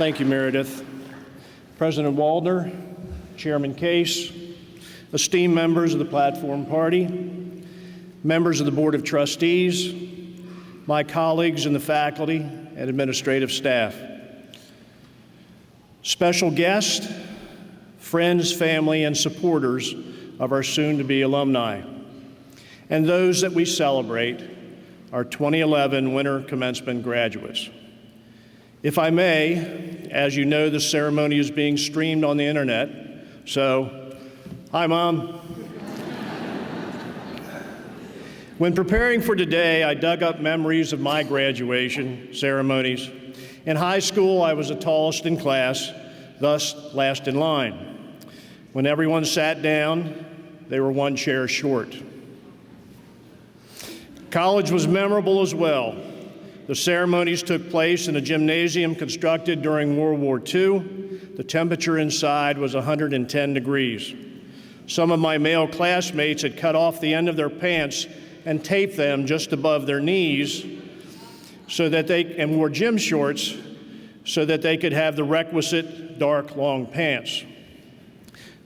Thank you, Meredith. President Waldner, Chairman Case, esteemed members of the Platform Party, members of the Board of Trustees, my colleagues in the faculty and administrative staff, special guests, friends, family, and supporters of our soon-to-be alumni, and those that we celebrate, our 2011 Winter Commencement graduates. If I may, as you know, the ceremony is being streamed on the internet, so, hi, Mom. When preparing for today, I dug up memories of my graduation ceremonies. In high school, I was the tallest in class, thus last in line. When everyone sat down, they were one chair short. College was memorable as well. The ceremonies took place in a gymnasium constructed during World War II. The temperature inside was 110 degrees. Some of my male classmates had cut off the end of their pants and taped them just above their knees and wore gym shorts so that they could have the requisite dark, long pants.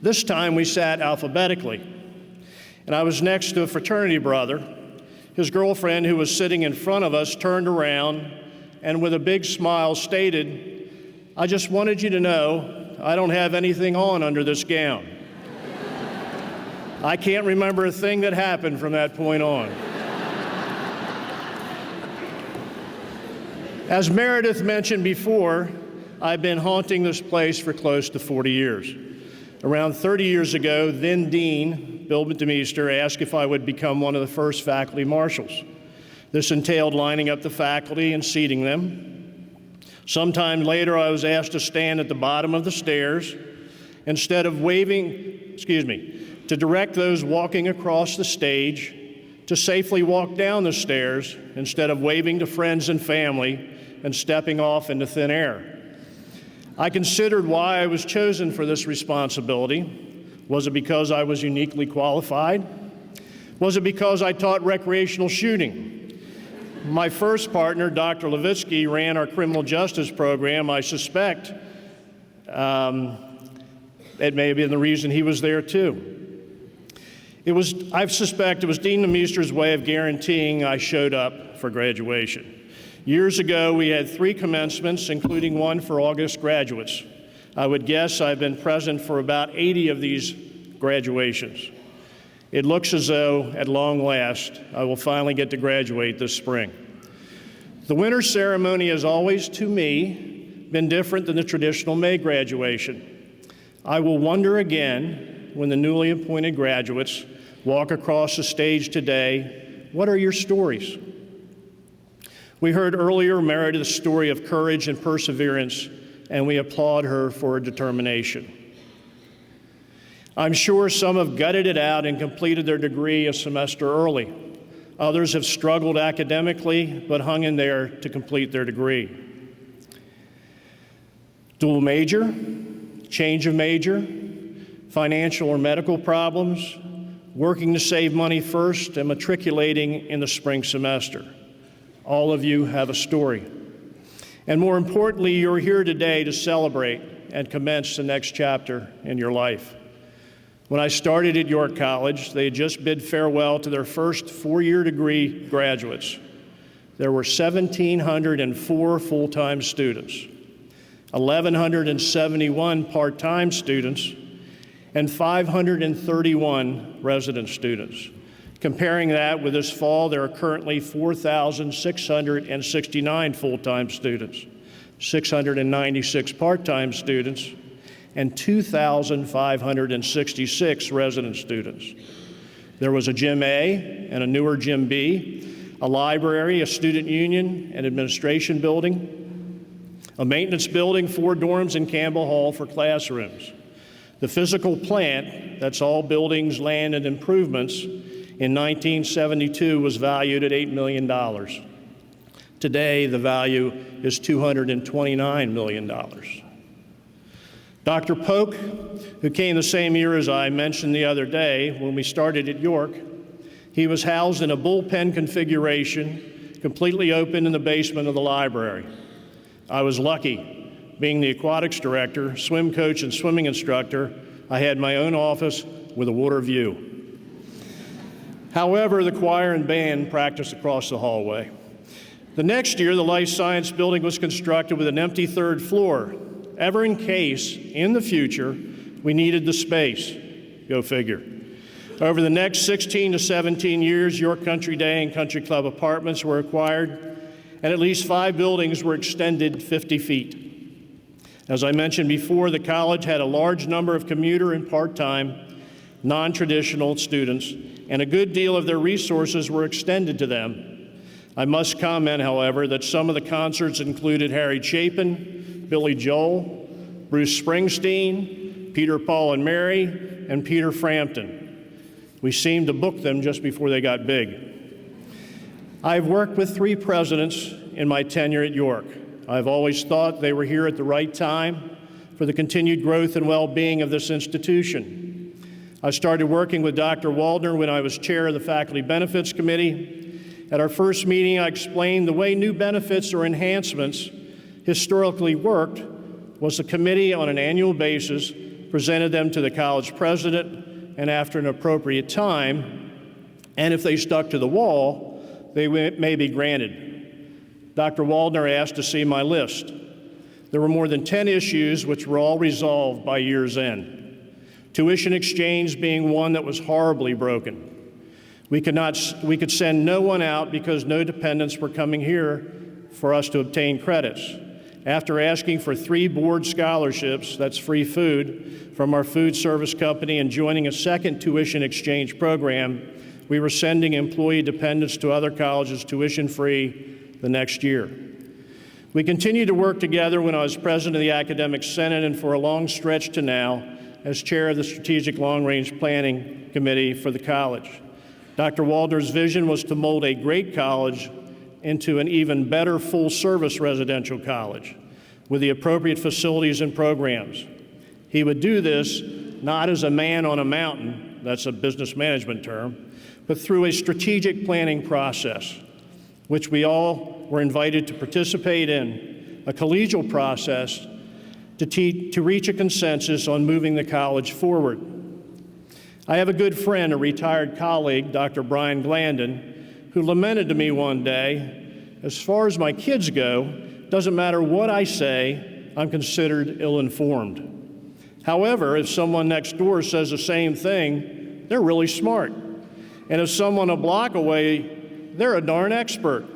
This time we sat alphabetically, and I was next to a fraternity brother. His girlfriend, who was sitting in front of us, turned around and with a big smile stated, "I just wanted you to know I don't have anything on under this gown." I can't remember a thing that happened from that point on. As Meredith mentioned before, I've been haunting this place for close to 40 years. Around 30 years ago, then Dean Bill DeMeester asked if I would become one of the first faculty marshals. This entailed lining up the faculty and seating them. Sometime later, I was asked to stand at the bottom of the stairs instead of to direct those walking across the stage to safely walk down the stairs instead of waving to friends and family and stepping off into thin air. I considered why I was chosen for this responsibility. Was it because I was uniquely qualified? Was it because I taught recreational shooting? My first partner, Dr. Levitsky, ran our criminal justice program. I suspect it may have been the reason he was there too. I suspect it was Dean DeMeester's way of guaranteeing I showed up for graduation. Years ago, we had 3 commencements, including one for August graduates. I would guess I've been present for about 80 of these graduations. It looks as though, at long last, I will finally get to graduate this spring. The winter ceremony has always, to me, been different than the traditional May graduation. I will wonder again when the newly appointed graduates walk across the stage today, what are your stories? We heard earlier Meredith's story of courage and perseverance, and we applaud her for her determination. I'm sure some have gutted it out and completed their degree a semester early. Others have struggled academically, but hung in there to complete their degree. Dual major, change of major, financial or medical problems, working to save money first, and matriculating in the spring semester. All of you have a story. And more importantly, you're here today to celebrate and commence the next chapter in your life. When I started at York College, they had just bid farewell to their first 4-year degree graduates. There were 1,704 full-time students, 1,171 part-time students, and 531 resident students. Comparing that with this fall, there are currently 4,669 full-time students, 696 part-time students, and 2,566 resident students. There was a Gym A and a newer Gym B, a library, a student union, an administration building, a maintenance building, 4 dorms, and Campbell Hall for classrooms. The physical plant, that's all buildings, land, and improvements, in 1972 was valued at $8 million. Today, the value is $229 million. Dr. Polk, who came the same year as I mentioned the other day when we started at York, he was housed in a bullpen configuration, completely open in the basement of the library. I was lucky being the aquatics director, swim coach, and swimming instructor, I had my own office with a water view. However, the choir and band practiced across the hallway. The next year, the life science building was constructed with an empty third floor, ever in case, in the future, we needed the space. Go figure. Over the next 16 to 17 years, York Country Day and Country Club apartments were acquired, and at least 5 buildings were extended 50 feet. As I mentioned before, the college had a large number of commuter and part-time, non-traditional students, and a good deal of their resources were extended to them. I must comment, however, that some of the concerts included Harry Chapin, Billy Joel, Bruce Springsteen, Peter, Paul and Mary, and Peter Frampton. We seemed to book them just before they got big. I've worked with 3 presidents in my tenure at York. I've always thought they were here at the right time for the continued growth and well-being of this institution. I started working with Dr. Waldner when I was chair of the Faculty Benefits Committee. At our first meeting, I explained the way new benefits or enhancements historically worked was the committee on an annual basis presented them to the college president, and after an appropriate time, and if they stuck to the wall, they may be granted. Dr. Waldner asked to see my list. There were more than 10 issues which were all resolved by year's end. Tuition exchange being one that was horribly broken. We could send no one out because no dependents were coming here for us to obtain credits. After asking for 3 board scholarships, that's free food, from our food service company and joining a second tuition exchange program, we were sending employee dependents to other colleges tuition-free the next year. We continued to work together when I was president of the Academic Senate and for a long stretch to now as chair of the Strategic Long-Range Planning Committee for the college. Dr. Waldner's vision was to mold a great college into an even better full-service residential college with the appropriate facilities and programs. He would do this not as a man on a mountain, that's a business management term, but through a strategic planning process, which we all were invited to participate in, a collegial process to reach a consensus on moving the college forward. I have a good friend, a retired colleague, Dr. Brian Glandon, who lamented to me one day, as far as my kids go, doesn't matter what I say, I'm considered ill-informed. However, if someone next door says the same thing, they're really smart. And if someone a block away, they're a darn expert.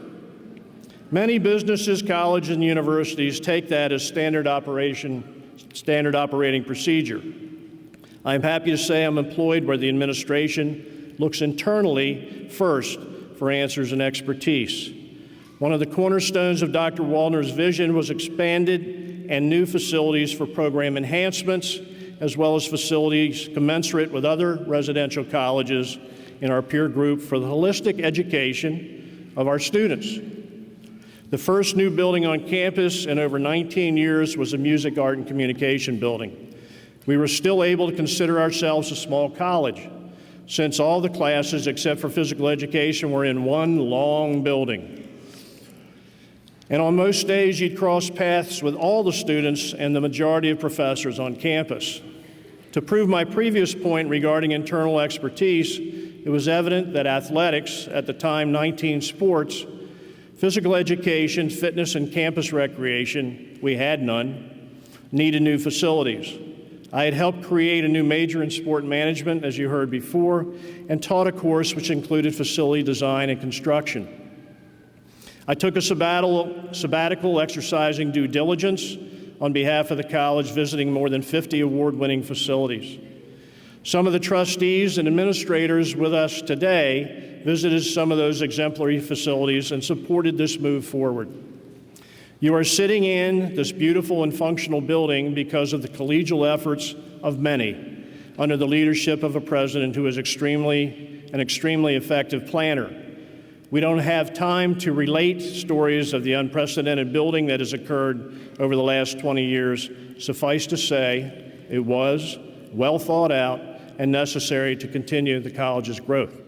Many businesses, colleges, and universities take that as standard operating procedure. I'm happy to say I'm employed where the administration looks internally first for answers and expertise. One of the cornerstones of Dr. Waldner's vision was expanded and new facilities for program enhancements, as well as facilities commensurate with other residential colleges in our peer group for the holistic education of our students. The first new building on campus in over 19 years was a music, art, and communication building. We were still able to consider ourselves a small college, since all the classes except for physical education were in one long building. And on most days, you'd cross paths with all the students and the majority of professors on campus. To prove my previous point regarding internal expertise, it was evident that athletics, at the time 19 sports, physical education, fitness, and campus recreation, we had none, needed new facilities. I had helped create a new major in sport management, as you heard before, and taught a course which included facility design and construction. I took a sabbatical exercising due diligence on behalf of the college, visiting more than 50 award-winning facilities. Some of the trustees and administrators with us today visited some of those exemplary facilities and supported this move forward. You are sitting in this beautiful and functional building because of the collegial efforts of many, under the leadership of a president who is an extremely effective planner. We don't have time to relate stories of the unprecedented building that has occurred over the last 20 years. Suffice to say, it was well thought out and necessary to continue the college's growth.